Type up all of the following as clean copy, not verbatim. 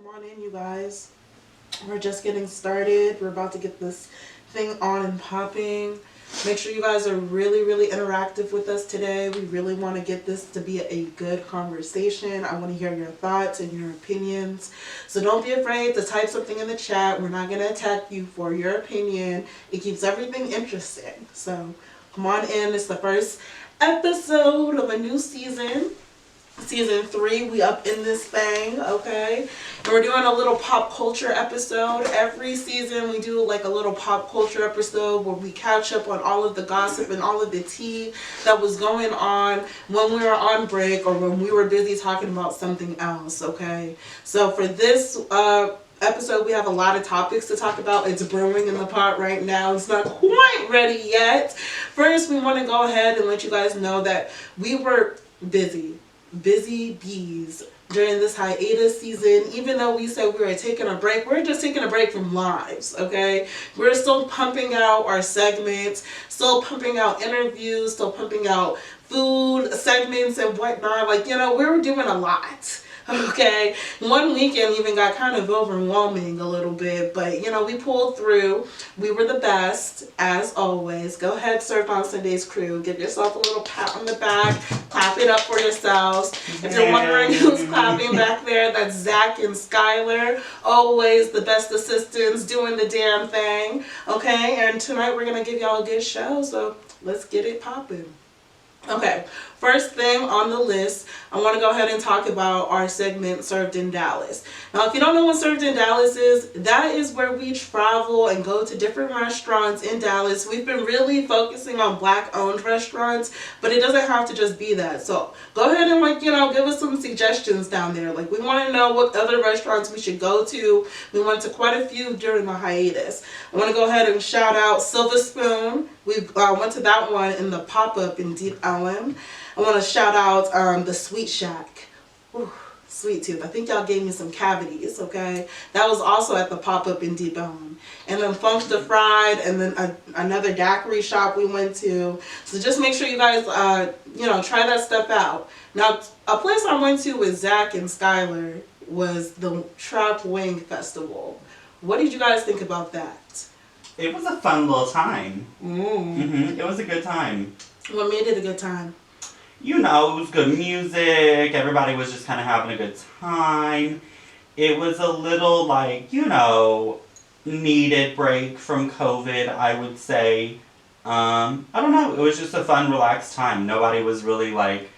Come on in, you guys. We're just getting started. We're about to get this thing on and popping. Make sure you guys are really, really interactive with us today. We really want to get this to be a good conversation. I want to hear your thoughts and your opinions. So don't be afraid to type something in the chat. We're not going to attack you for your opinion. It keeps everything interesting. So come on in. It's the first episode of a new season. Season 3, we up in this thing, okay? And we're doing a little pop culture episode. Every season we do like a little pop culture episode where we catch up on all of the gossip and all of the tea that was going on when we were on break or when we were busy talking about something else, okay? So for this episode, we have a lot of topics to talk about. It's brewing in the pot right now. It's not quite ready yet. First, we want to go ahead and let you guys know that we were busy bees during this hiatus season. Even though we said we were taking a break, we're just taking a break from lives, okay? We're still pumping out our segments, still pumping out interviews, still pumping out food segments and whatnot. Like, we were doing a lot. Okay, one weekend even got kind of overwhelming a little bit, but we pulled through. We were the best, as always. Go ahead, Surf on Sunday's crew. Give yourself a little pat on the back. Clap it up for yourselves. If you're wondering who's clapping back there, that's Zach and Skylar. Always the best assistants doing the damn thing. Okay, and tonight we're going to give y'all a good show, so let's get it popping. Okay, first thing on the list, I want to go ahead and talk about our segment, Served in Dallas. Now, if you don't know what Served in Dallas is, that is where we travel and go to different restaurants in Dallas. We've been really focusing on Black-owned restaurants, but it doesn't have to just be that. So go ahead and, give us some suggestions down there. Like, we want to know what other restaurants we should go to. We went to quite a few during the hiatus. I want to go ahead and shout out Silver Spoon. We went to that one in the pop-up in Deep Ellum. I want to shout out the Sweet Shack. Ooh, sweet tooth. I think y'all gave me some cavities, okay? That was also at the pop-up in Deep Ellum. And then Funkster Fried, and then another daiquiri shop we went to. So just make sure you guys, try that stuff out. Now, a place I went to with Zach and Skylar was the Trap Wing Festival. What did you guys think about that? It was a fun little time. It was a good time. What made it a good time? It was good music. Everybody was just kind of having a good time. It was a little needed break from COVID, I would say. I don't know. It was just a fun, relaxed time. Nobody was really like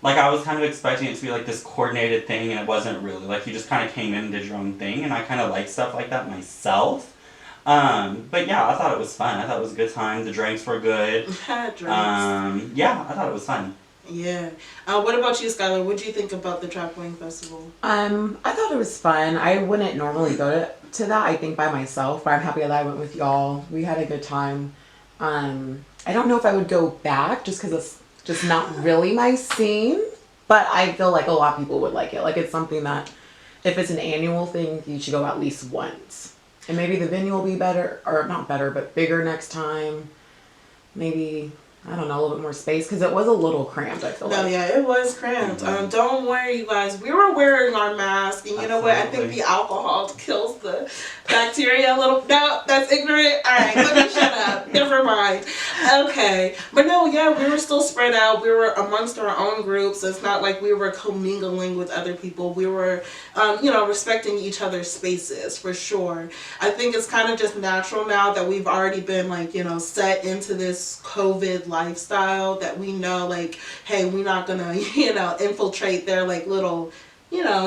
I was kind of expecting it to be like this coordinated thing, and it wasn't really. Like, you just kind of came in and did your own thing, and I kind of like stuff like that myself. But yeah, I thought it was fun. I thought it was a good time. The drinks were good. Drinks. Yeah, I thought it was fun. Yeah. What about you, Skylar? What do you think about the Trap Wing Festival? I thought it was fun. I wouldn't normally go to that, I think, by myself, but I'm happy that I went with y'all. We had a good time. I don't know if I would go back just because it's just not really my scene, but I feel like a lot of people would like it. Like, it's something that, if it's an annual thing, you should go at least once. And maybe the venue will be better, or not better, but bigger next time. Maybe, I don't know, a little bit more space, because it was a little cramped, I feel like. No, yeah, it was cramped. Don't worry, you guys. We were wearing our mask, and you know what? I think the alcohol kills the bacteria a little. No, that's ignorant. All right, let me shut up. Never mind. Okay. But no, yeah, we were still spread out. We were amongst our own groups. It's not like we were commingling with other people. We were, respecting each other's spaces, for sure. I think it's kind of just natural now that we've already been, set into this COVID lifestyle, that we know, hey, we're not gonna, infiltrate their, little,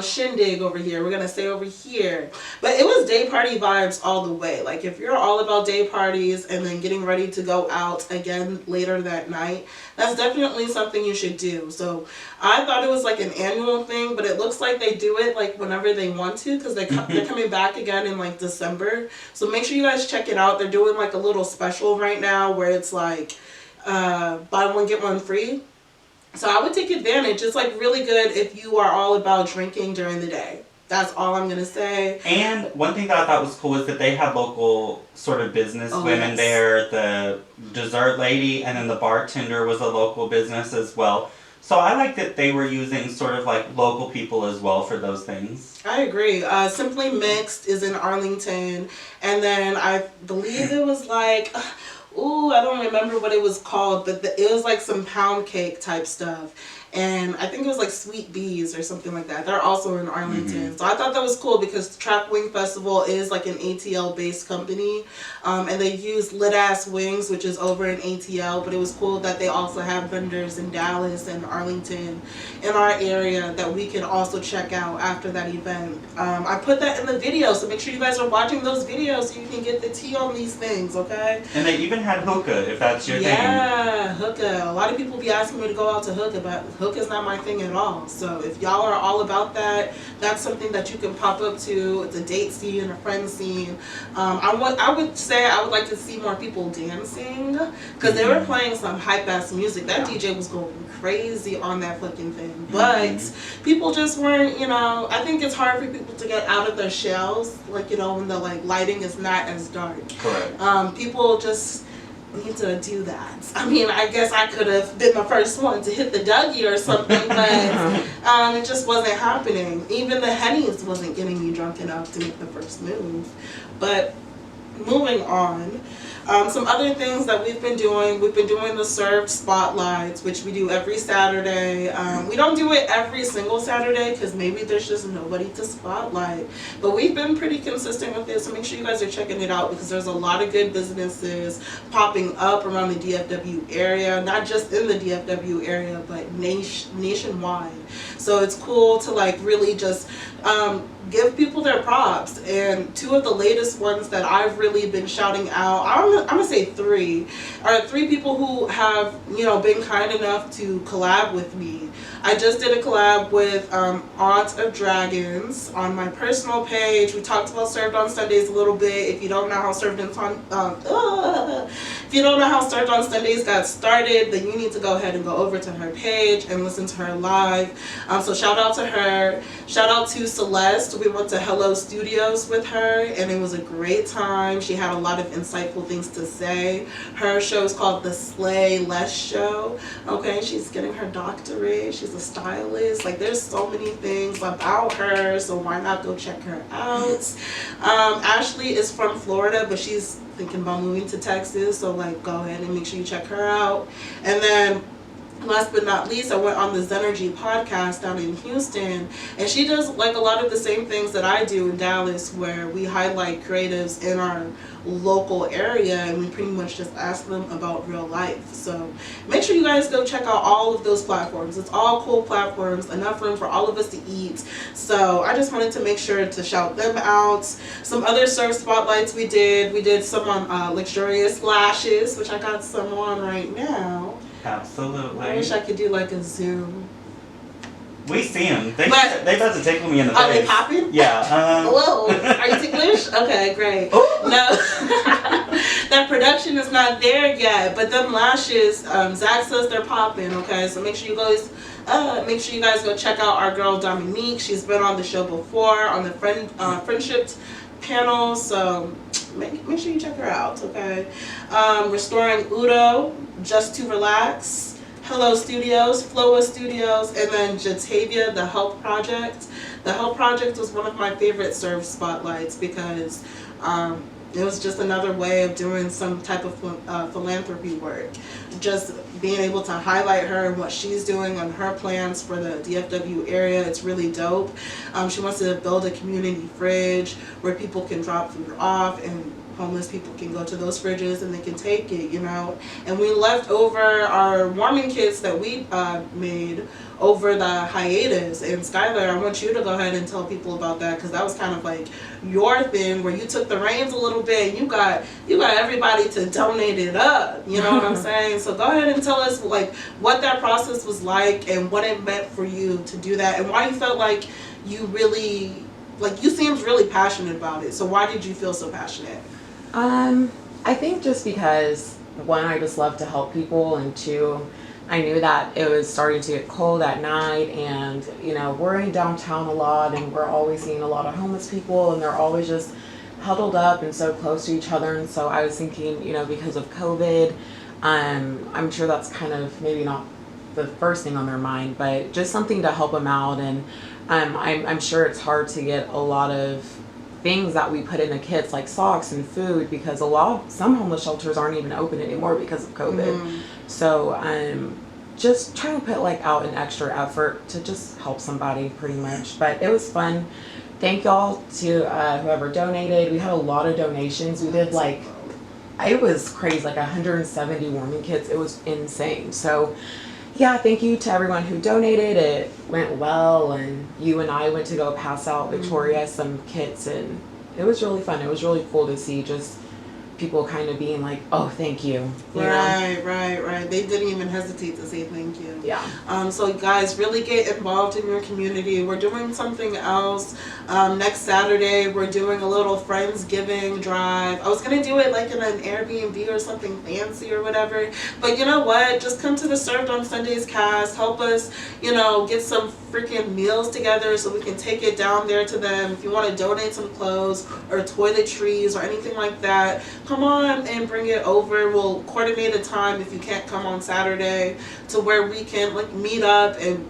shindig over here. We're gonna stay over here. But it was day party vibes all the way. Like, if you're all about day parties and then getting ready to go out again later that night, that's definitely something you should do. So I thought it was like an annual thing, but it looks like they do it whenever they want to, because they're coming back again in December. So make sure you guys check it out. They're doing a little special right now where it's buy one get one free. So I would take advantage. It's really good if you are all about drinking during the day. That's all I'm going to say. And one thing that I thought was cool is that they had local sort of business women there. The dessert lady and then the bartender was a local business as well. So I like that they were using sort of like local people as well for those things. I agree. Simply Mixed is in Arlington, and then I believe it was like, ooh, I don't remember what it was called, but it was like some pound cake type stuff. And I think it was like Sweet Bees or something like that. They're also in Arlington. So I thought that was cool because Track Wing Festival is like an ATL based company. And they use Lit Ass Wings, which is over in ATL. But it was cool that they also have vendors in Dallas and Arlington in our area that we can also check out after that event. I put that in the video, so make sure you guys are watching those videos so you can get the tea on these things, okay? And they even had hookah, if that's your thing. Yeah, hookah. A lot of people be asking me to go out to hookah, but hookah's not my thing at all. So if y'all are all about that, that's something that you can pop up to. It's a date scene, a friend scene. I would say I would like to see more people dancing because they were playing some hype ass music. That DJ was going crazy on that fucking thing, but people just weren't, I think it's hard for people to get out of their shells, like, when the like lighting is not as dark. Correct. People just need to do that. I mean, I guess I could have been the first one to hit the Dougie or something, but it just wasn't happening. Even the Hennies wasn't getting me drunk enough to make the first move. But moving on. Some other things that we've been doing the served spotlights, which we do every Saturday. We don't do it every single Saturday because maybe there's just nobody to spotlight. But we've been pretty consistent with this, so make sure you guys are checking it out because there's a lot of good businesses popping up around the DFW area, not just in the DFW area, but nationwide. So it's cool to like really just give people their props. And two of the latest ones that I've really been shouting out, I'm gonna say three people who have been kind enough to collab with me. I just did a collab with Aunt of Dragons on my personal page. We talked about Served on Sundays a little bit. If you don't know how Served on Sundays got started, then you need to go ahead and go over to her page and listen to her live. So shout out to her. Shout out to Celeste. We went to Hello Studios with her and it was a great time. She had a lot of insightful things to say. Her show is called The Slay Less Show. Okay, she's getting her doctorate. She's a stylist. Like, there's so many things about her, so why not go check her out? Ashley is from Florida, but she's thinking about moving to Texas, so like go ahead and make sure you check her out. And then last but not least, I went on the Zenergy podcast down in Houston, and she does like a lot of the same things that I do in Dallas, where we highlight creatives in our local area and we pretty much just ask them about real life. So make sure you guys go check out all of those platforms. It's all cool platforms, enough room for all of us to eat. So I just wanted to make sure to shout them out. Some other serve spotlights we did some on luxurious lashes, which I got some on right now. Absolutely. I wish I could do like a zoom. We see them. They about to tickle me in the face. Are they popping? Yeah. Whoa. Are you ticklish? Okay, great. No. That production is not there yet, but them lashes, Zach says they're popping, okay? So make sure you guys go check out our girl Dominique. She's been on the show before on the friendship panel, so make sure you check her out, okay? Restoring Udo, Just to Relax, Hello Studios, Floa Studios, and then Jatavia, The Help Project. The Help Project was one of my favorite serve spotlights because it was just another way of doing some type of philanthropy work. Just being able to highlight her and what she's doing on her plans for the DFW area, it's really dope. She wants to build a community fridge where people can drop food off and homeless people can go to those fridges and they can take it, And we left over our warming kits that we made over the hiatus. And Skylar, I want you to go ahead and tell people about that because that was kind of like your thing where you took the reins a little bit and you got everybody to donate it up. You know what I'm saying? So go ahead and tell us like what that process was like and what it meant for you to do that and why you felt like you really, like you seemed really passionate about it. So why did you feel so passionate? I think just because, one, I just love to help people, and two, I knew that it was starting to get cold at night, and we're in downtown a lot and we're always seeing a lot of homeless people and they're always just huddled up and so close to each other. And so I was thinking, because of COVID, I'm sure that's kind of maybe not the first thing on their mind, but just something to help them out. And I'm sure it's hard to get a lot of things that we put in the kits, like socks and food, because some homeless shelters aren't even open anymore because of COVID. So just trying to put like out an extra effort to just help somebody pretty much. But it was fun. Thank y'all to whoever donated. We had a lot of donations. We did like, it was crazy, like 170 warming kits. It was insane. So yeah, thank you to everyone who donated. It went well, and you and I went to go pass out Victoria some kits, and it was really fun. It was really cool to see just people kind of being like, oh, thank you. Right. They didn't even hesitate to say thank you. Yeah. So guys, really get involved in your community. We're doing something else. Next Saturday, we're doing a little Friendsgiving drive. I was going to do it like in an Airbnb or something fancy or whatever. But you know what? Just come to the Served on Sundays cast. Help us, get some freaking meals together so we can take it down there to them. If you want to donate some clothes or toiletries or anything like that, come on and bring it over. We'll coordinate a time if you can't come on Saturday to where we can like meet up and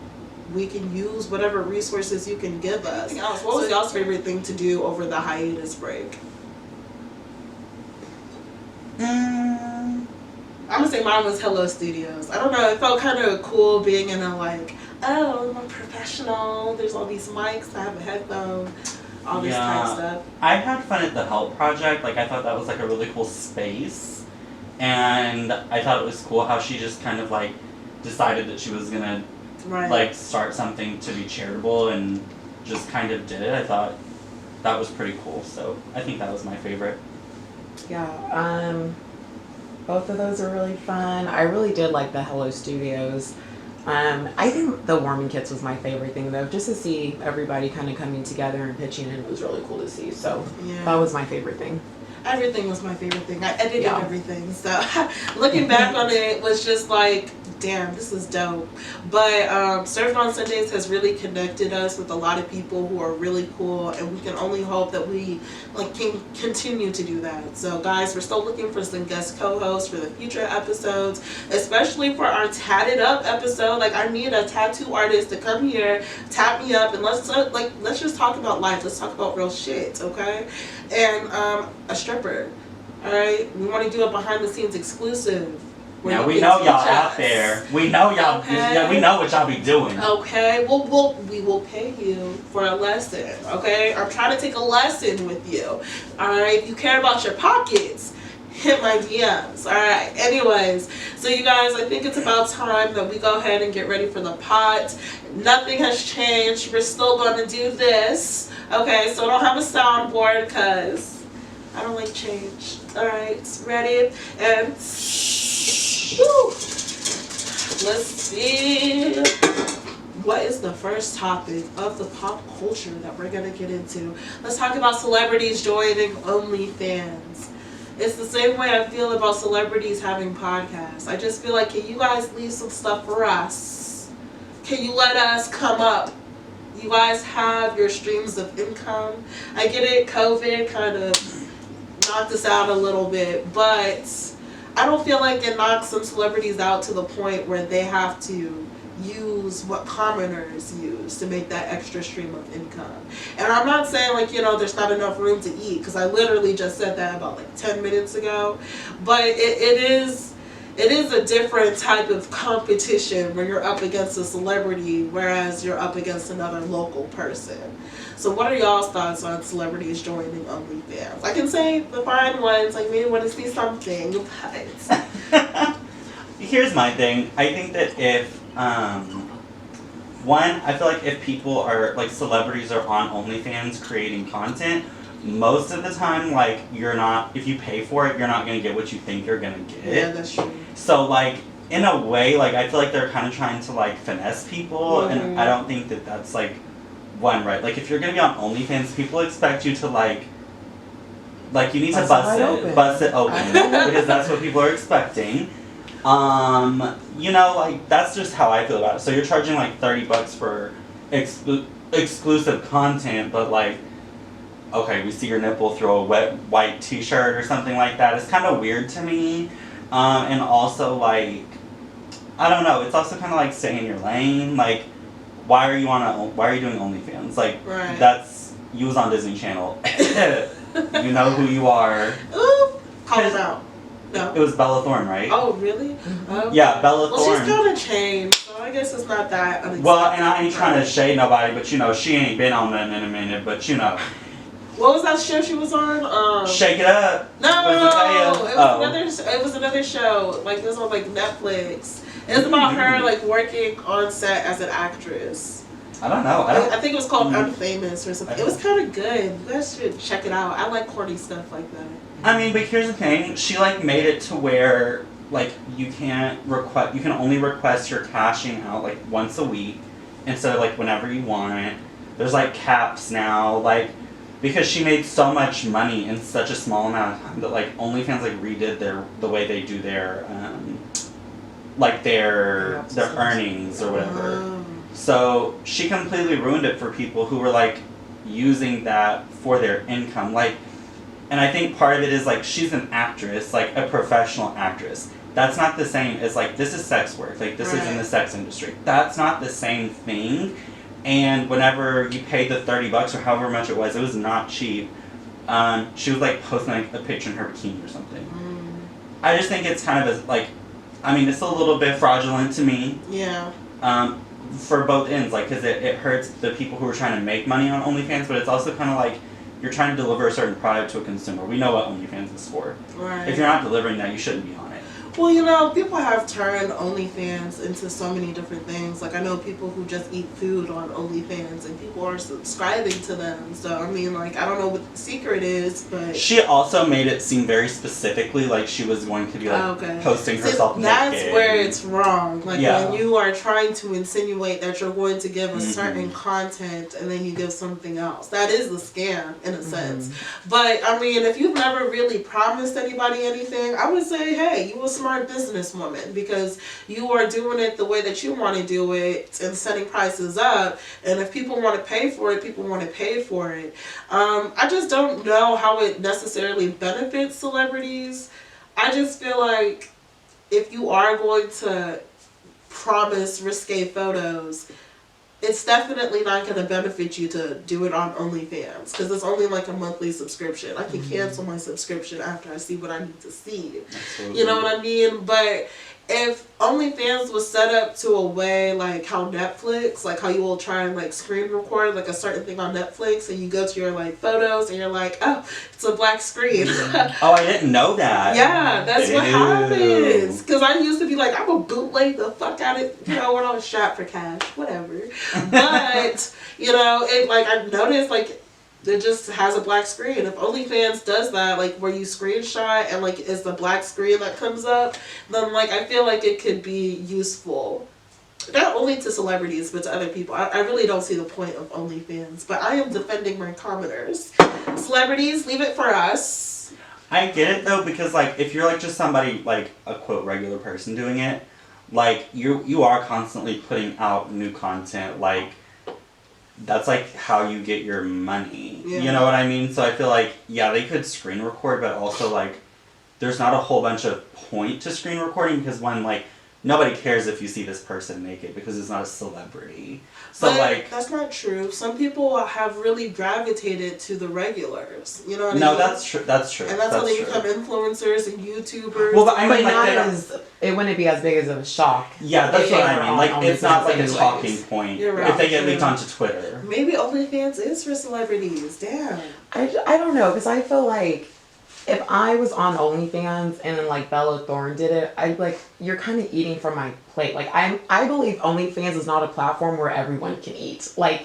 we can use whatever resources you can give us. What was y'all's favorite thing to do over the hiatus break? I'm gonna say mine was Hello Studios. I don't know, it felt kind of cool being in a like, oh, I'm a professional, there's all these mics, I have a headphone, all this kind of stuff. I had fun at the Help Project. Like, I thought that was like a really cool space, and I thought it was cool how she just kind of like decided that she was gonna like start something to be charitable and just kind of did it. I thought that was pretty cool, so I think that was my favorite. Yeah, both of those are really fun. I really did like the Hello Studios. I think the warming kits was my favorite thing though, just to see everybody kind of coming together and pitching in. It was really cool to see, so that was my favorite thing. Everything was my favorite thing. I edited everything, so looking back on it was just like, damn, this is dope. But Served on Sundays has really connected us with a lot of people who are really cool, and we can only hope that we can continue to do that. So guys, we're still looking for some guest co-hosts for the future episodes, especially for our Tatted Up episode. Like, I need a tattoo artist to come here, tat me up, and let's just talk about life. Let's talk about real shit, okay? And a stripper. All right, we want to do a behind the scenes exclusive. Yeah, we know y'all out there. We know y'all. Okay. We know what y'all be doing. Okay, we will pay you for a lesson. Okay, I'm trying to take a lesson with you. All right, if you care about your pockets, hit my DMs. All right. Anyways, so you guys, I think it's about time that we go ahead and get ready for the pot. Nothing has changed. We're still going to do this. Okay, so I don't have a soundboard because I don't like change. All right, ready and. Woo. Let's see. What is the first topic of the pop culture that we're going to get into? Let's talk about celebrities joining OnlyFans. It's the same way I feel about celebrities having podcasts. I just feel like, can you guys leave some stuff for us? Can you let us come up? You guys have your streams of income. I get it, COVID kind of knocked us out a little bit, but I don't feel like it knocks some celebrities out to the point where they have to use what commoners use to make that extra stream of income. And I'm not saying there's not enough room to eat, because I literally just said that about 10 minutes ago. But it is a different type of competition where you're up against a celebrity, whereas you're up against another local person. So what are y'all's thoughts on celebrities joining OnlyFans? I can say the fine ones, maybe want to see something, but... Here's my thing. I think that if, I feel like if people are, celebrities are on OnlyFans creating content, most of the time, if you pay for it, you're not going to get what you think you're going to get. Yeah, that's true. So, in a way, I feel like they're kind of trying to, finesse people, and I don't think that that's, one right. If you're going to be on OnlyFans, people expect you to, you need to bust it open, because that's what people are expecting. That's just how I feel about it. So you're charging $30 for exclusive content, but okay, we see your nipple, throw a wet white t-shirt or something like that. It's kind of weird to me. And also I don't know. It's also kind of like stay in your lane. Like, why are you doing OnlyFans? Like, Right. you was on Disney Channel. You know who you are. Ooh, call us out. No. It was Bella Thorne, right? Oh, really? Okay. Yeah, Bella Thorne. Well, she's kind of changed, so I guess it's not that unexpected. Well, and I ain't trying to shade nobody, but she ain't been on that in a minute, but What was that show she was on? Shake It Up. No, it was another show. Like, it was on, like, Netflix. It was about her, like, working on set as an actress. I don't know. I think it was called Unfamous or something. It was kind of good. You guys should check it out. I like corny stuff like that. I mean, but here's the thing. She, like, made it to where, like, you can only request your cashing out, like, once a week instead of, like, whenever you want. There's, like, caps now, like, because she made so much money in such a small amount of time that, like, OnlyFans, like, redid the way they do their earnings or whatever. Oh. So she completely ruined it for people who were, like, using that for their income. Like, and I think part of it is, like, she's an actress, like, a professional actress. That's not the same as, like, this is sex work. Like, this is in the sex industry. That's not the same thing. And whenever you paid the $30 or however much it was not cheap. She was, like, posting, like, a picture in her bikini or something. I just think it's kind of it's a little bit fraudulent to me. Yeah. For both ends, like, because it hurts the people who are trying to make money on OnlyFans, but it's also kind of like you're trying to deliver a certain product to a consumer. We know what OnlyFans is for. Right. If you're not delivering that, you shouldn't be on it. Well, people have turned OnlyFans into so many different things. Like, I know people who just eat food on OnlyFans, and people are subscribing to them. So, I mean, like, I don't know what the secret is, but... She also made it seem very specifically like she was going to be, like, posting herself naked. That's where it's wrong. Like, when you are trying to insinuate that you're going to give a certain content, and then you give something else. That is the scam, in a sense. But, I mean, if you've never really promised anybody anything, I would say, hey, you a smart businesswoman, because you are doing it the way that you want to do it and setting prices up, and if people want to pay for it, people want to pay for it. I just don't know how it necessarily benefits celebrities. I just feel like if you are going to promise risque photos, it's definitely not going to benefit you to do it on OnlyFans, because it's only like a monthly subscription. I can cancel my subscription after I see what I need to see. Absolutely. You know what I mean? But if OnlyFans was set up to a way like how Netflix, like how you will try and like screen record like a certain thing on Netflix, and you go to your like photos and you're like, oh, it's a black screen. Oh, I didn't know that. Yeah, that's what happens. Because I used to be like, I'm gonna bootleg the fuck out of it, when I was strapped for cash, whatever. But, it, like, I noticed, like, it just has a black screen. If OnlyFans does that, like, where you screenshot and, like, it's the black screen that comes up, then, like, I feel like it could be useful. Not only to celebrities, but to other people. I really don't see the point of OnlyFans. But I am defending my commoners. Celebrities, leave it for us. I get it, though, because, like, if you're, like, just somebody, like, a, quote, regular person doing it, like, you are constantly putting out new content, like, that's, like, how you get your money. Yeah. You know what I mean? So I feel like, yeah, they could screen record, but also, like, there's not a whole bunch of point to screen recording, because one, like, nobody cares if you see this person naked, because it's not a celebrity. So, but like... that's not true. Some people have really gravitated to the regulars. You know what I mean? No, that's true. That's true. And that's how they become influencers and YouTubers. Well, but I mean, like, it wouldn't be as big as a shock. Yeah, that's what I mean. Like, it's not like a talking point right. if they get leaked onto Twitter. Maybe OnlyFans is for celebrities. Damn. I don't know, because I feel like if I was on OnlyFans and then like Bella Thorne did it, I'd like, you're kind of eating from my plate. Like I believe OnlyFans is not a platform where everyone can eat. Like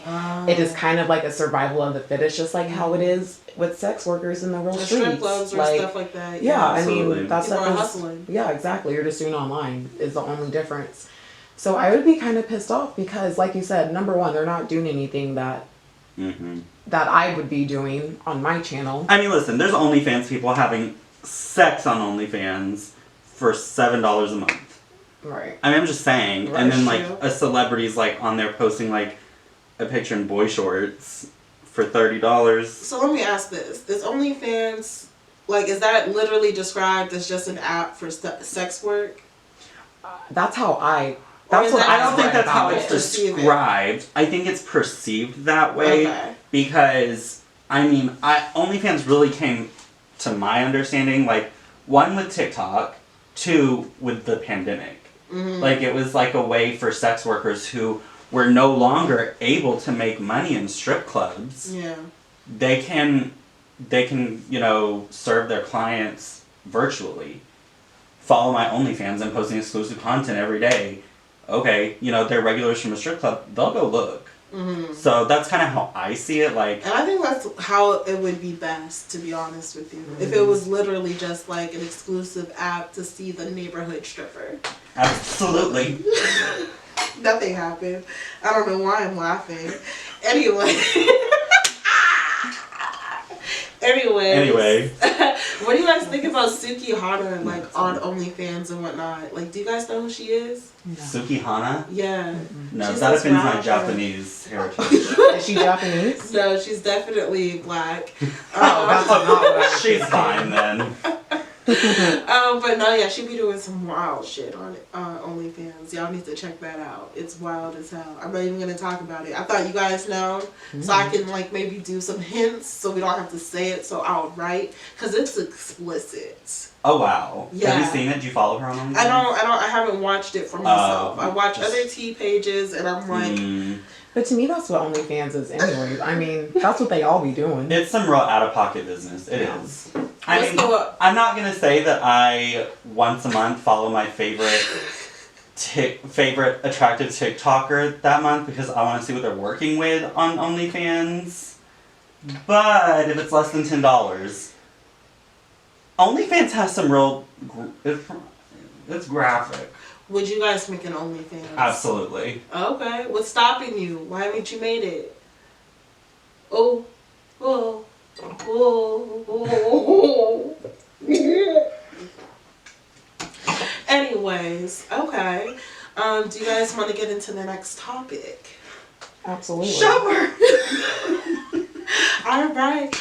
it is kind of like a survival of the fittest, just like how it is with sex workers in the real streets. Strip clubs or like, stuff like that. Yeah, I absolutely. mean that's people are hustling. Yeah, exactly. You're just doing online is the only difference. So I would be kind of pissed off because, like you said, number one, they're not doing anything that that I would be doing on my channel. I mean, listen, there's OnlyFans people having sex on OnlyFans for $7 a month. Right. I mean, I'm just saying. Right, and then, like, true. a celebrity's, like, on there posting, like, a picture in boy shorts for $30. So let me ask this. Is OnlyFans, like, is that literally described as just an app for sex work? That's how Or that's is what that I don't think read that's how about it's it. Perceive it. described. I think it's perceived that way Okay. because OnlyFans really came to my understanding like one with TikTok, two with the pandemic. Mm-hmm. Like it was like a way for sex workers who were no longer able to make money in strip clubs. Yeah. They can serve their clients virtually. Follow my OnlyFans. I'm posting exclusive content every day. Okay, they're regulars from a strip club. They'll go look. Mm-hmm. So that's kind of how I see it. Like, And I think that's how it would be best, to be honest with you. Mm-hmm. If it was literally just like an exclusive app to see the neighborhood stripper. absolutely. Nothing happened. I don't know why I'm laughing. Anyway. Anyway. What do you guys think about Suki Hana like on OnlyFans and whatnot? Like, do you guys know who she is? No. Suki Hana? Yeah. No, She's that this offends my rapper. Japanese heritage. Is she Japanese? No, she's definitely black. Oh, that's not what I was She's thinking. fine then. But no, yeah, she be doing some wild shit on OnlyFans. Y'all need to check that out. It's wild as hell. I'm not even gonna talk about it. I thought you guys know, so I can like maybe do some hints so we don't have to say it so outright, cause it's explicit. Oh wow. Yeah. Have you seen it? Do you follow her on OnlyFans? I haven't watched it for myself. I watch just- other tea pages and I'm like, But to me, that's what OnlyFans is anyways. I mean, that's what they all be doing. It's some real out-of-pocket business. It Yeah. is. let's go up. I'm not gonna say that I once a month follow my favorite attractive TikToker that month because I want to see what they're working with on OnlyFans. But if it's less than $10, OnlyFans has some real. It's graphic. Would you guys make an OnlyFans? Absolutely. Okay. What's stopping you? Why haven't you made it? Oh. Oh. Oh. Anyways, okay. Do you guys want to get into the next topic? Absolutely. Sure. All right.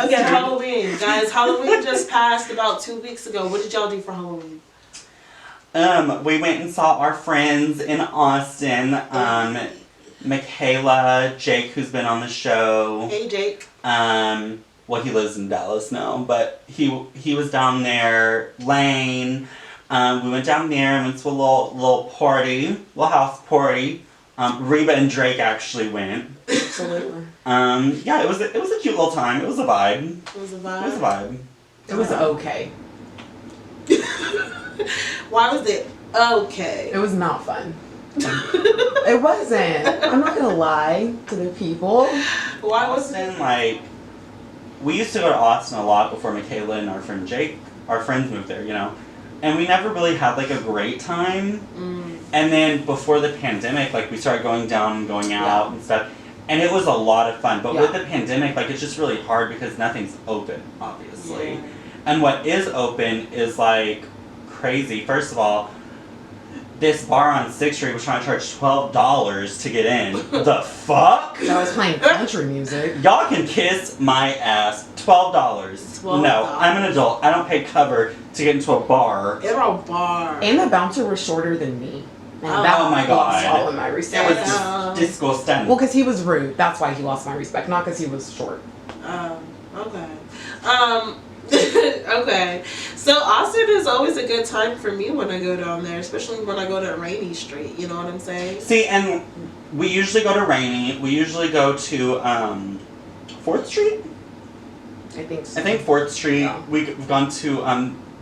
Okay, Halloween. Guys, Halloween just passed about 2 weeks ago. What did y'all do for Halloween? We went and saw our friends in Austin. Michaela, Jake, who's been on the show. Hey, Jake. Well, he lives in Dallas now, but he was down there. Lane. We went down there and went to a little party, little house party. Reba and Drake actually went. Absolutely. Yeah, it was a cute little time. It was a vibe. It was a It was a vibe. vibe. It was okay. Why was it okay? It was not fun. It wasn't. I'm not gonna lie to the people. Why was it? Austin, like, we used to go to Austin a lot before Michaela and our friend Jake, our friends moved there, and we never really had like a great time. And then before the pandemic, like we started going down and going out and stuff, and it was a lot of fun. But with the pandemic, like it's just really hard because nothing's open, obviously. Yeah. And what is open is like crazy. First of all, this bar on 6th Street was trying to charge $12 to get in. The fuck? I was playing country music. Y'all can kiss my ass. $12. No, I'm an adult. I don't pay cover to get into a bar. In a bar. And the bouncer was shorter than me. And Oh that my lost God. all of my It respect. was just disgusting. Well, because he was rude. That's why he lost my respect. Not because he was short. Okay. Okay. So Austin is always a good time for me when I go down there, especially when I go to Rainy Street. You know what I'm saying? See, and we usually go to Rainy. We usually go to 4th Street? I think so. I think 4th Street. Yeah. We've gone to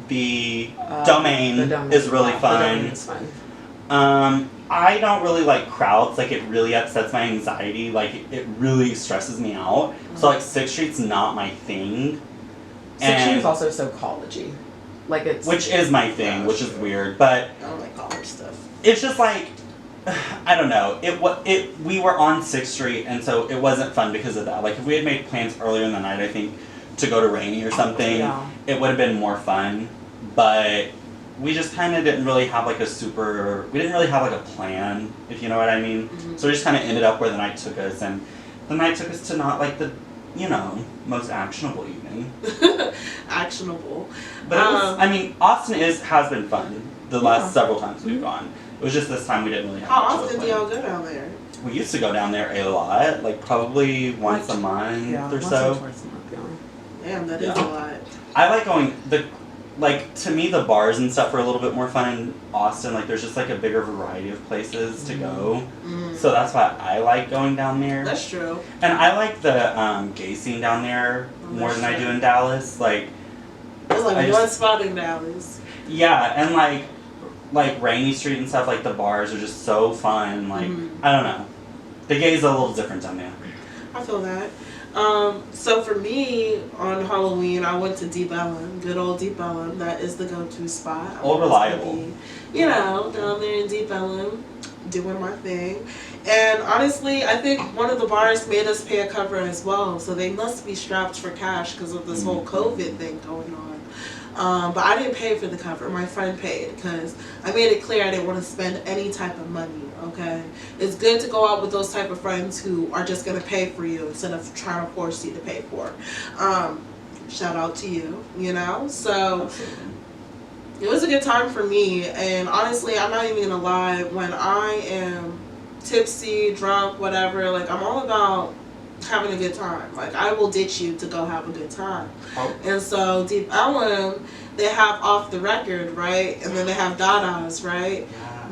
the Domain. The Domain Is really The fun. Domain is fun. I don't really like crowds. Like, it really upsets my anxiety. Like, it really stresses me out. So, like, 6th Street's not my thing. She was also so collegey. Like it's Which is my thing, which is weird. But I don't like college stuff. it's just like, I don't know. We were on 6th Street, and so it wasn't fun because of that. Like, if we had made plans earlier in the night, I think, to go to Rainy or something, it would have been more fun. But we just kind of didn't really have like a plan, if you know what I mean. So we just kind of ended up where the night took us, and the night took us to not like the most actionable evening. Actionable. But it was, I mean, Austin has been fun the last several times we've gone. It was just this time we didn't really have How much of a often do plan. y'all go down there? We used to go down there a lot, like probably once a month or once so. or twice a month, yeah. Damn, that is a lot. I like going, to me the bars and stuff are a little bit more fun in Austin. Like there's just like a bigger variety of places to go. So that's why I like going down there. That's true. And I like the gay scene down there more than I do in Dallas. Like, There's like one spot in Dallas. yeah, and like Rainy Street and stuff, like the bars are just so fun. Like, I don't know. The gays are a little different down there. I feel that. So for me, on Halloween, I went to Deep Ellum. Good old Deep Ellum. That is the go-to spot. Old reliable. Down there in Deep Ellum, doing my thing. And honestly, I think one of the bars made us pay a cover as well. So they must be strapped for cash because of this whole COVID thing going on. But I didn't pay for the cover. My friend paid because I made it clear I didn't want to spend any type of money, okay? It's good to go out with those type of friends who are just going to pay for you instead of trying to force you to pay for it. Shout out to you, So it was a good time for me. And honestly, I'm not even going to lie. When I am tipsy, drunk, whatever, like I'm all about having a good time. Like I will ditch you to go have a good time. And so Deep Ellum, they have Off the Record, right? And then they have Dada's, right?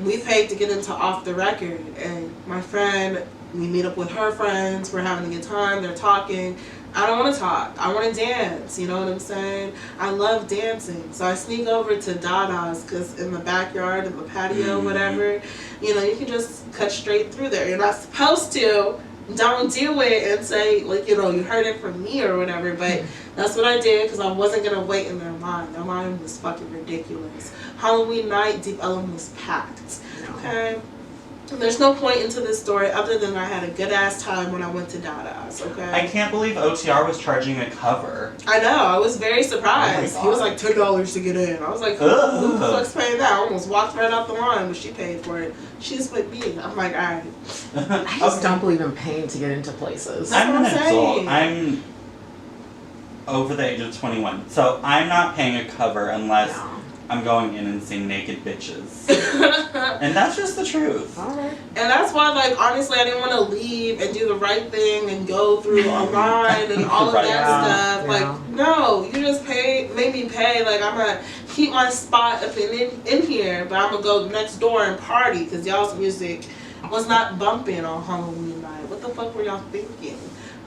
We paid to get into Off the Record, and my friend, we meet up with her friends, we're having a good time, they're talking. I don't want to talk, I want to dance, you know what I'm saying? I love dancing. So I sneak over to Dada's because in the backyard, in the patio, whatever, you can just cut straight through there. You're not supposed to. Don't do it and say, like, you heard it from me or whatever, but that's what I did because I wasn't going to wait in their line. Their line was fucking ridiculous. Halloween night, Deep Ellum was packed, okay? And there's no point into this story other than I had a good-ass time when I went to Dada's, okay? I can't believe OTR was charging a cover. I know, I was very surprised. Oh He was like $10 to get in. I was like, who the fuck's paying that? I almost walked right out the line, but she paid for it. She just with me. I'm like, alright. I just don't believe in paying to get into places. That's I'm what an I'm adult. saying. I'm over the age of 21, so I'm not paying a cover unless I'm going in and seeing naked bitches. And that's just the truth. Alright. And that's why, like, honestly, I didn't want to leave and do the right thing and go through a line and all of Right. that stuff. Yeah. Like, no, you just made me pay. Like, I'm going to keep my spot up in here, but I'm going to go next door and party because y'all's music was not bumping on Halloween night. What the fuck were y'all thinking?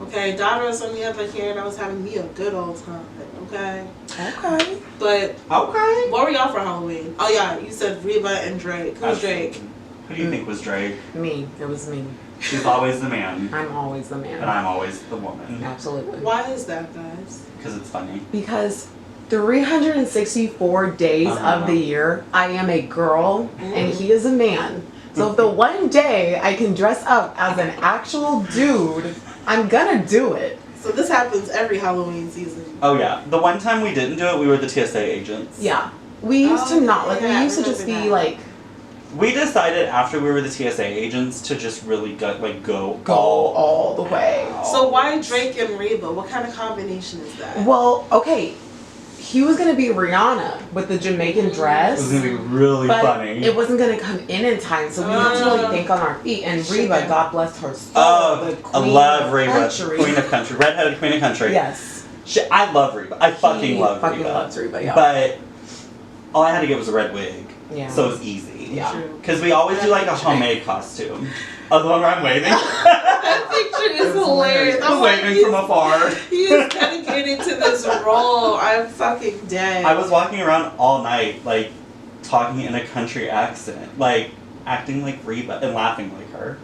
Okay, Dada's on the other hand, I was having me a good old time. Okay? Okay. But Okay. what were y'all for Halloween? Oh, yeah, you said Reba and Drake. Who's Drake? Who do you think was Drake? Me. It was me. She's always the man, I'm always the and man. I'm always the woman. Absolutely. Why is that, guys? Because it's funny. Because 364 days of the year, I am a girl and he is a man. So if the one day I can dress up as an actual dude, I'm gonna do it. So this happens every Halloween season. Oh yeah, the one time we didn't do it, we were the TSA agents. Yeah. We used to not, like, yeah, we used to I just be remember like, We decided after we were the TSA agents to just really go go all the way. So why Drake and Reba? What kind of combination is that? Well, okay, he was gonna be Rihanna with the Jamaican dress. It was gonna be really but funny. it wasn't gonna come in time, so we had to really think on our feet. And Reba, Shit. God bless her soul, Oh, the I queen love of Reba, country. Queen of Country, redheaded Queen of Country. Yes, I love Reba. I fucking love fucking Reba. loves Reba. Yeah, But all I had to get was a red wig, yeah. so it was easy. Yeah. True. Because we always do like a homemade costume. Oh, the one where I'm waving. That picture is hilarious. I'm like, waving from afar. he is dedicated to this role. I'm fucking dead. I was walking around all night, like, talking in a country accent, like, acting like Reba and laughing like her.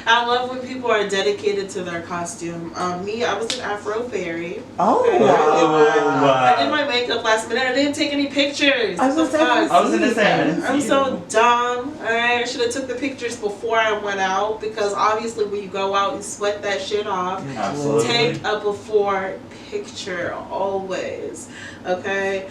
I love when people are dedicated to their costume. Me, I was an Afro fairy. Oh, Okay. wow. I did my makeup last minute. I didn't take any pictures. I was What the gonna say, fuck? I was gonna say, I didn't I'm see so you. dumb. Alright, I should have took the pictures before I went out because obviously when you go out, you sweat that shit off. Absolutely. Take a before picture always. Okay.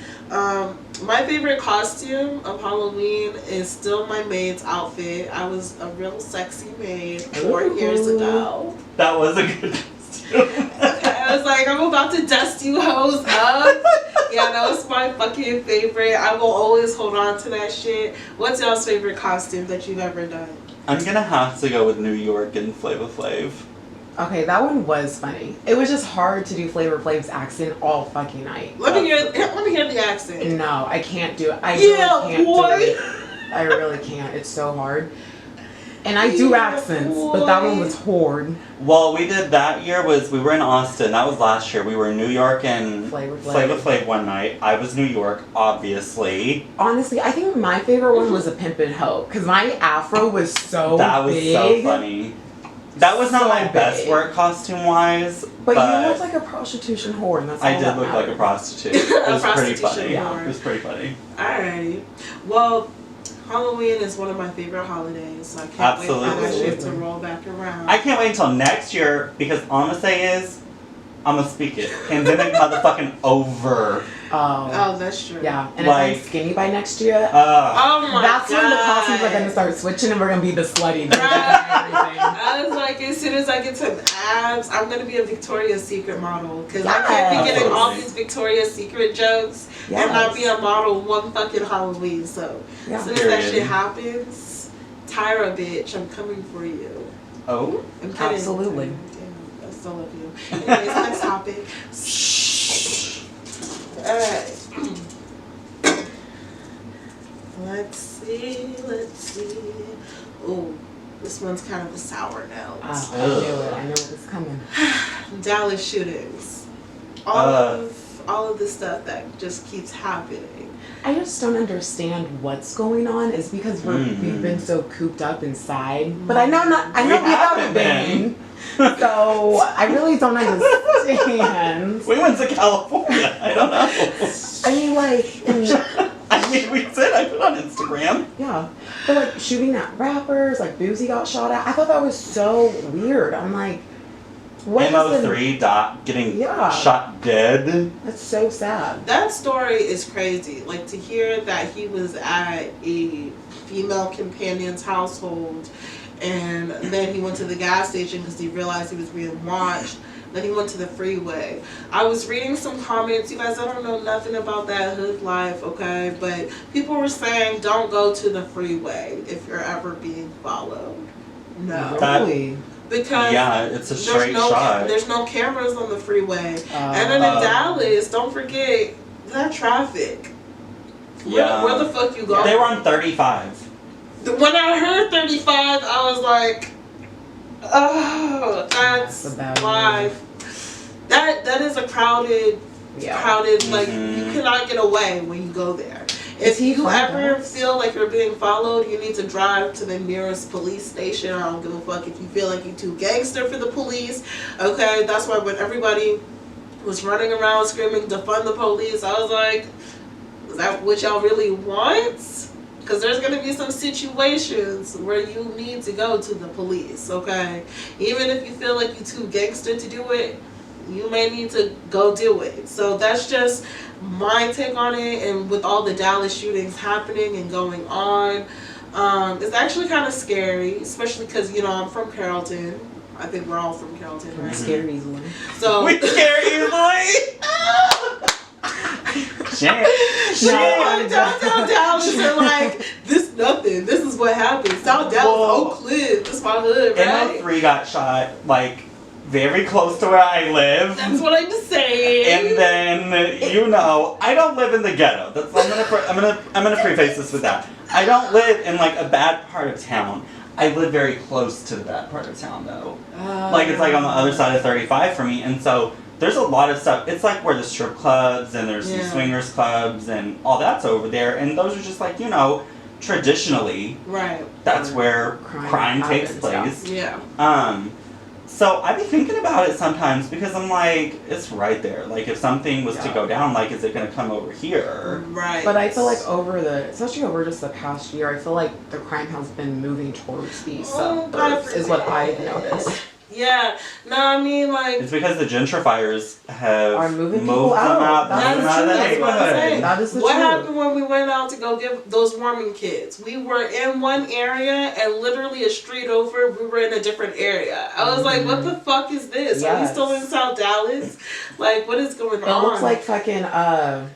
My favorite costume of Halloween is still my maid's outfit. I was a real sexy maid 4 years ago. That was a good costume. I was like, I'm about to dust you hoes up. Yeah, that was my fucking favorite. I will always hold on to that shit. What's y'all's favorite costume that you've ever done? I'm gonna have to go with New York and Flava Flav. Okay, that one was funny. It was just hard to do Flavor Flav's accent all fucking night. Let me hear the accent. No, I can't do it. I Yeah, really can't boy. do it. I really can't. It's so hard. And I do accents, but that one was hard. Well, we did that year we were in Austin. That was last year. We were in New York and Flava Flav. Flava Flav one night. I was New York, obviously. Honestly, I think my favorite one was a Pimpin' Hoe, because my afro was so That was big. so funny. That was not So my best big. work costume wise. But you looked like a prostitution whore, and that's all I did that look like a matters. prostitute. It was pretty prostitution funny. whore. It was pretty funny. Alrighty. Well, Halloween is one of my favorite holidays, so I can't wait for that Absolutely. shit to roll back around. I can't wait until next year because all I'm gonna say is, I'm gonna speak it. Pandemic motherfucking over. Oh, that's true. Yeah, and Like- if I'm skinny by next year, Oh my that's god. when the costumes are going to start switching and we're going to be the slutty. girls and everything. I was like, as soon as I get some abs, I'm gonna be a Victoria's Secret model because I can't be Yes. getting all these Victoria's Secret jokes and not be Yes. a model one fucking Halloween. So Yeah. as soon as that Period. shit happens, Tyra, bitch, I'm coming for you. Oh. I'm kidding. Absolutely. Damn, I still love you. Anyways, next topic. Alright. Let's see. Oh, this one's kind of a sour note. I knew it. I knew it was coming. Dallas shootings. All of the stuff that just keeps happening. I just don't understand what's going on. Is because we've been so cooped up inside. But I know we haven't been. So I really don't understand. We went to California. I don't know. I mean, like, I mean, we did. I put on Instagram. yeah. But like shooting at rappers, like Boozy got shot at. I thought that was so weird. I'm like, what is the... MO3 getting Yeah. shot dead. That's so sad. That story is crazy. Like to hear that he was at a female companion's household and then he went to the gas station because he realized he was being watched. Then he went to the freeway. I was reading some comments. You guys, I don't know nothing about that hood life, okay? But people were saying don't go to the freeway if you're ever being followed. No. Really? Because Yeah, it's a straight shot. there's no cameras on the freeway. And then in Dallas, don't forget that traffic. Yeah. Where the fuck you going? They were on 35. When I heard 35, I was like, oh, that's a bad life. That is a crowded, like, you cannot get away when you go there. If you ever feel like you're being followed, you need to drive to the nearest police station. I don't give a fuck if you feel like you're too gangster for the police. Okay, that's why when everybody was running around screaming, defund the police, I was like, is that what y'all really want? Because there's going to be some situations where you need to go to the police, okay? Even if you feel like you're too gangster to do it, you may need to go do it. So that's just my take on it. And with all the Dallas shootings happening and going on, it's actually kind of scary, especially because, you know, I'm from Carrollton. I think we're all from Carrollton, right? Scared easily. So We scare easily. downtown Dallas are like, this nothing. This is what happens. South Dallas, Oak Cliff. This is my hood, right? MO3 got shot like very close to where I live. That's what I'm saying. And then you know, I don't live in the ghetto. That's I'm gonna preface this with that. I don't live in like a bad part of town. I live very close to the bad part of town though. Like it's like on the other side of 35 for me, and so there's a lot of stuff. It's like where the strip clubs and there's some swingers clubs and all that's over there, and those are just like, you know, traditionally, right. that's where crime takes place. Yeah. So I be thinking about it sometimes because I'm like, it's right there. Like if something was to go down, like is it gonna come over here? Right. But I feel like especially over just the past year, I feel like the crime has been moving towards the suburbs, is what I've noticed. Yeah. No, I mean, like, It's because the gentrifiers have Are moving moved people them out. out, that's moved them true. out of the That's what I'm saying. neighborhood. That is the What truth. happened when we went out to go give those warming kids? We were in one area, and literally a street over, we were in a different area. I was like, what the fuck is this? Are we still in Yes. South Dallas? Like, what is going It on? looks like fucking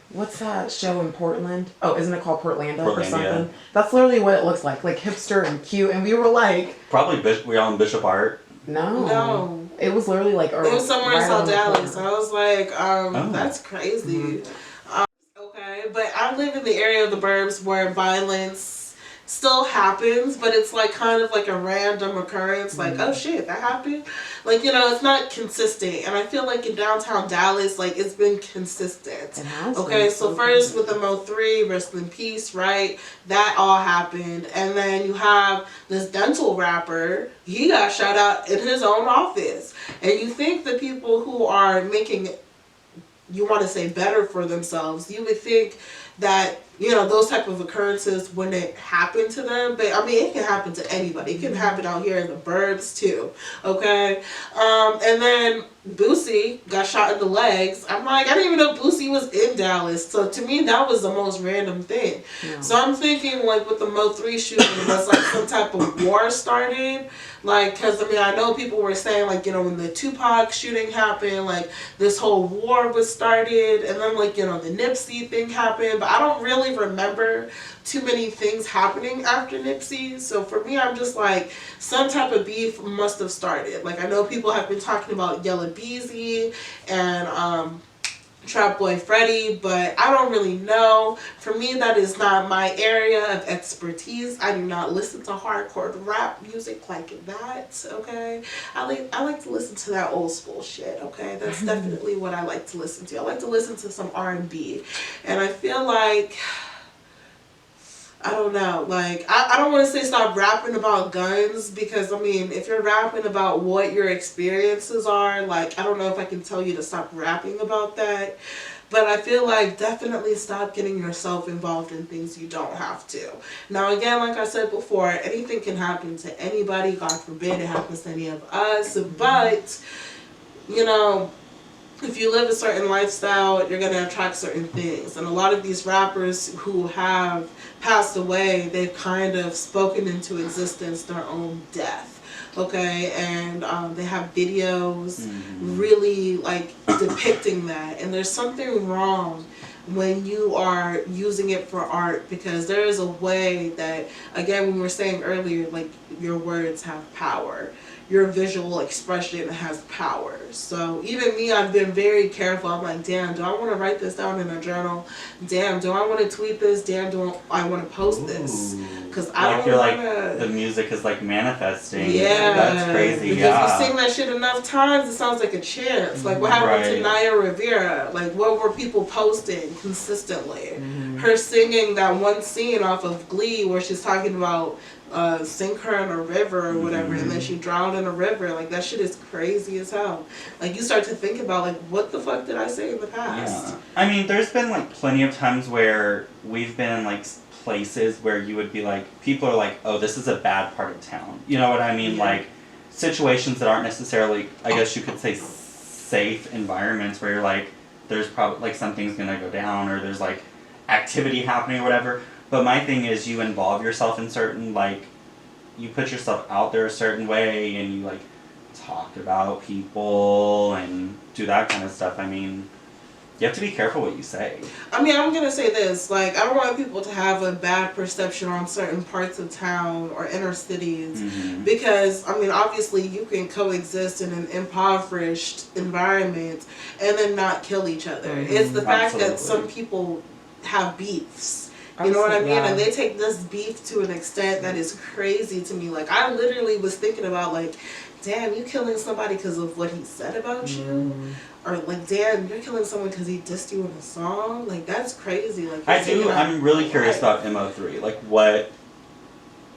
what's that show in Portland? Oh, isn't it called Portlandia or Portlandia. something? That's literally what it looks like hipster and cute. And we were like, Probably we're on Bishop Art. No. It was literally like It was somewhere in right South on the Dallas. corner. I was like, Oh. that's crazy. Okay, but I live in the area of the burbs where violence still happens, but it's like kind of like a random occurrence. Like, oh shit, that happened. Like, you know, it's not consistent. And I feel like in downtown Dallas, like, it's been consistent. It has Okay, been so so first with consistent. the Mo3, rest in peace, right? That all happened. And then you have this dental rapper, he got shot out in his own office. And you think the people who are making, you want to say, better for themselves, you would think that, you know, those type of occurrences wouldn't happen to them. But I mean, it can happen to anybody. It can happen out here in the burbs too. Okay. And then Boosie got shot in the legs. I'm like, I didn't even know Boosie was in Dallas. So to me, that was the most random thing. Yeah. So I'm thinking, like, with the Mo3 shooting, was like some type of war started. Like, because I mean, I know people were saying, like, you know, when the Tupac shooting happened, like, this whole war was started. And then, like, you know, the Nipsey thing happened. But I don't really remember too many things happening after Nipsey. So for me, I'm just like, some type of beef must have started. Like, I know people have been talking about Yella Beezy and Trap Boy Freddy, but I don't really know. For me, that is not my area of expertise. I do not listen to hardcore rap music like that, okay? I like to listen to that old school shit, okay? That's definitely what I like to listen to. I like to listen to some R&B. And I feel like, I don't know, like, I don't want to say stop rapping about guns, because, I mean, if you're rapping about what your experiences are, like, I don't know if I can tell you to stop rapping about that, but I feel like definitely stop getting yourself involved in things you don't have to. Now, again, like I said before, anything can happen to anybody. God forbid it happens to any of us, but, you know, if you live a certain lifestyle, you're going to attract certain things. And a lot of these rappers who have passed away, they've kind of spoken into existence their own death. Okay, and they have videos really like depicting that. And there's something wrong when you are using it for art, because there is a way that, again, we were saying earlier, like, your words have power. Your visual expression has power. So even me, I've been very careful. I'm like, damn, do I want to write this down in a journal? Damn, do I want to tweet this? Damn, do I want to post this? Because I Like, don't you're want like, the music is like manifesting. Yeah, That's crazy. because Yeah. you sing that shit enough times, it sounds like a chance. Like, what happened to Right. Naya Rivera? Like, what were people posting consistently? Her singing that one scene off of Glee where she's talking about sink her in a river or whatever, and then she drowned in a river. Like, that shit is crazy as hell. Like, you start to think about, like, what the fuck did I say in the past? Yeah. I mean, there's been like plenty of times where we've been in like places where you would be like, people are like, oh, this is a bad part of town. You know what I mean? Yeah. Like, situations that aren't necessarily, I guess you could say, safe environments where you're like, there's probably like something's gonna go down, or there's like activity happening or whatever. But my thing is, you involve yourself in certain, like, you put yourself out there a certain way, and you like talk about people and do that kind of stuff. I mean, you have to be careful what you say. I mean, I'm gonna say this, like, I don't want people to have a bad perception on certain parts of town or inner cities, because, I mean, obviously you can coexist in an impoverished environment and then not kill each other. It's the fact that some people have beefs. You know what I mean? Yeah. And they take this beef to an extent that is crazy to me. Like, I literally was thinking about, like, damn, you killing somebody because of what he said about you? Or, like, damn, you're killing someone because he dissed you in a song? Like, that's crazy. Like, I'm really curious about Mo3. Like, what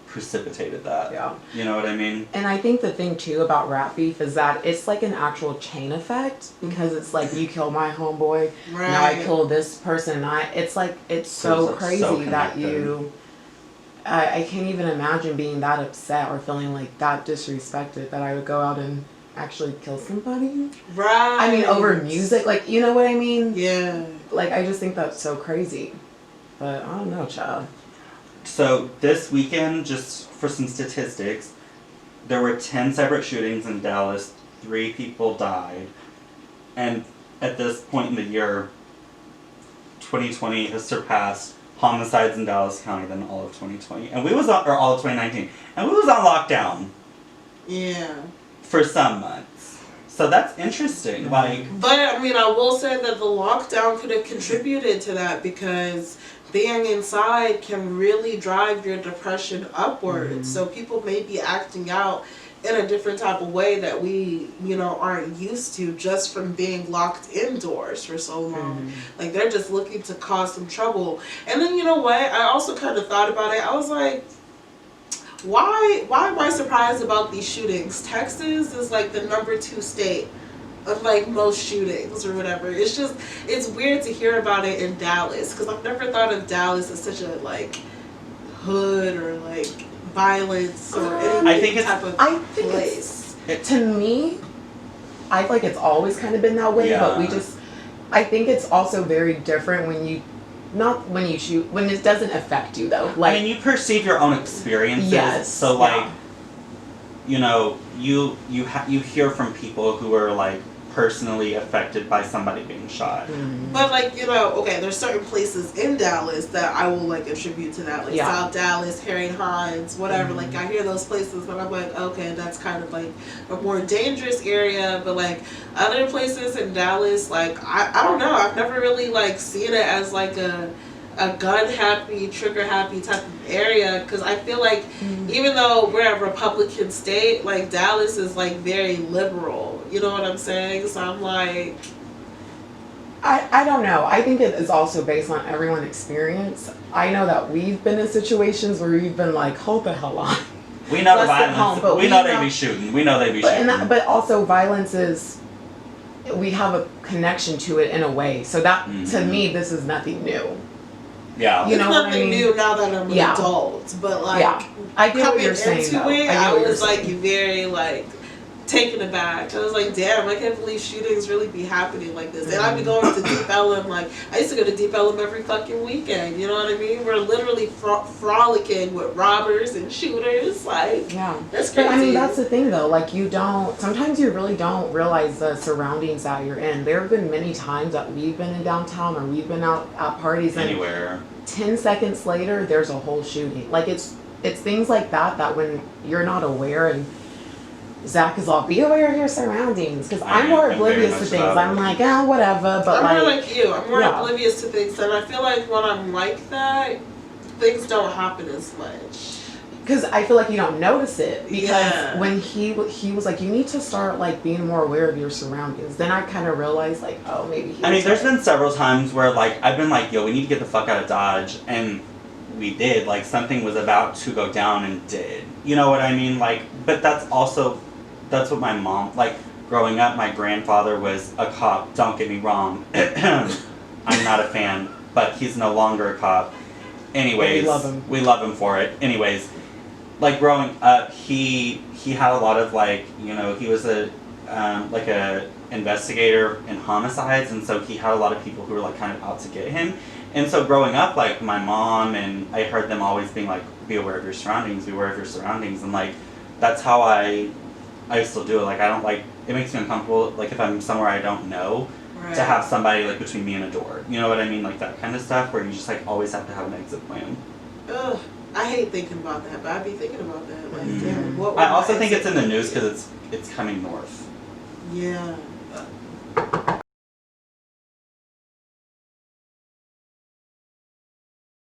precipitated that? Yeah. You know what I mean? And I think the thing too about rap beef is that it's like an actual chain effect, because it's like, you kill my homeboy, now I kill this person. It's like, it's so It's crazy so that connected. you, I can't even imagine being that upset or feeling like that disrespected that I would go out and actually kill somebody. Right. I mean, over music, like, you know what I mean? Yeah. Like, I just think that's so crazy. But I don't know, child. So this weekend, just for some statistics, there were 10 separate shootings in Dallas. 3 people died. And at this point in the year, 2020 has surpassed homicides in Dallas County than all of 2020. And we was on, or all of 2019. And we was on lockdown. Yeah. For some months. So that's interesting. Like, but I mean, I will say that the lockdown could have contributed to that, because being inside can really drive your depression upwards. So people may be acting out in a different type of way that we, aren't used to, just from being locked indoors for so long. Like, they're just looking to cause some trouble. And then, you know what? I also kind of thought about it. I was like, why am I surprised about these shootings? Texas is like the number 2 state of like most shootings or whatever. It's weird to hear about it in Dallas, because I've never thought of Dallas as such a like hood or like violence or any type of place. To me, I feel like it's always kind of been that way, but I think it's also very different when you, not when you shoot, when it doesn't affect you though. Like, I mean, you perceive your own experiences. Yes. So like, you hear from people who are like personally affected by somebody being shot. But like, okay, there's certain places in Dallas that I will like attribute to that, like South Dallas, Harry Hines, whatever. Like, I hear those places and I'm like, okay, that's kind of like a more dangerous area. But like other places in Dallas, like I don't know, I've never really like seen it as like a gun happy, trigger happy type of area, because I feel like even though we're a Republican state, like Dallas is like very liberal, you know what I'm saying? So I'm like, I don't know. I think it is also based on everyone's experience. I know that we've been in situations where we've been like, hold the hell on. We know the Let's get violence. home, We know they be shooting. We know they be shooting. But also violence is, we have a connection to it in a way. So that, to me, this is nothing new. Yeah. You know it's what nothing I mean? new now that I'm an adult, but like I get what coming you're saying, into though. it, I I was like very like taken aback. I was like, damn, I can't believe shootings really be happening like this. And I'd be going to Deep Ellum, like I used to go to Deep Ellum every fucking weekend, you know what I mean? We're literally frolicking with robbers and shooters, like that's crazy. But I mean, that's the thing though, like sometimes you really don't realize the surroundings that you're in. There have been many times that we've been in downtown or we've been out at parties anywhere. 10 seconds later, there's a whole shooting. Like, it's things like that when you're not aware, and Zach is all, be aware of your surroundings, because I'm more oblivious to things. I'm like, whatever, but I'm more like you. I'm more oblivious to things, and I feel like when I'm like that, things don't happen as much. Because I feel like you don't notice it. Because when he was like, you need to start like being more aware of your surroundings. Then I kind of realized like, oh, maybe. There's been several times where like I've been like, yo, we need to get the fuck out of Dodge, and we did. Like something was about to go down and did. You know what I mean? Like, but that's what my mom, like growing up, my grandfather was a cop. Don't get me wrong. I'm not a fan, but he's no longer a cop. Anyways, we love him. We love him for it. Anyways. Like growing up, he had a lot of like, he was a investigator in homicides, and so he had a lot of people who were like kind of out to get him. And so growing up, like my mom and I heard them always being like, be aware of your surroundings, be aware of your surroundings, and like that's how I still do it. Like I don't like, it makes me uncomfortable. Like if I'm somewhere I don't know, to have somebody like between me and a door. You know what I mean? Like that kind of stuff where you just like always have to have an exit plan. Ugh. I hate thinking about that, but I'd be thinking about that. Like, damn, I also think it's in the news because it's coming north. Yeah.